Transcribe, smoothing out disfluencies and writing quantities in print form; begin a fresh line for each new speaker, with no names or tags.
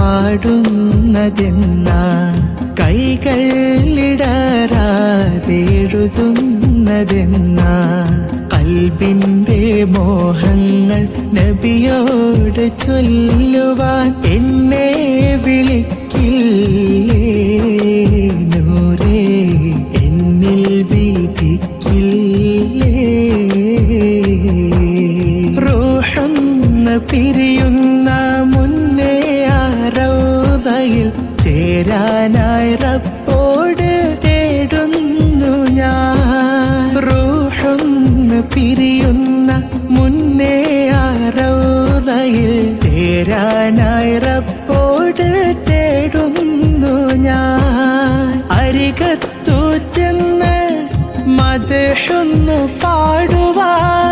പാടുന്നതെന്നാ കൈകളിടരാതെഴുതുന്നതെന്നാ കൽബിന്റെ മോഹങ്ങൾ നബിയോട് ചൊല്ലുവാൻ എന്നെ വിളിക്കില്ലേ നൂറേ എന്നിൽ വിധിക്കില്ലേ റൂഹൊന്ന് പിരിയുന്ന മുന്നേ ആ റൗദയിൽ ചേരാനായി റബ്ബോട് തേടുന്നു ഞാൻ റൂഹൊന്ന് പിരിയുന്ന മുന്നേ ആ റൗദയിൽ ചേരാനായി റബ്ബോട് തേടുന്നു ഞാൻ അരികത്തു ചെന്ന് മദ്ഹൊന്നു പാടുവാൻ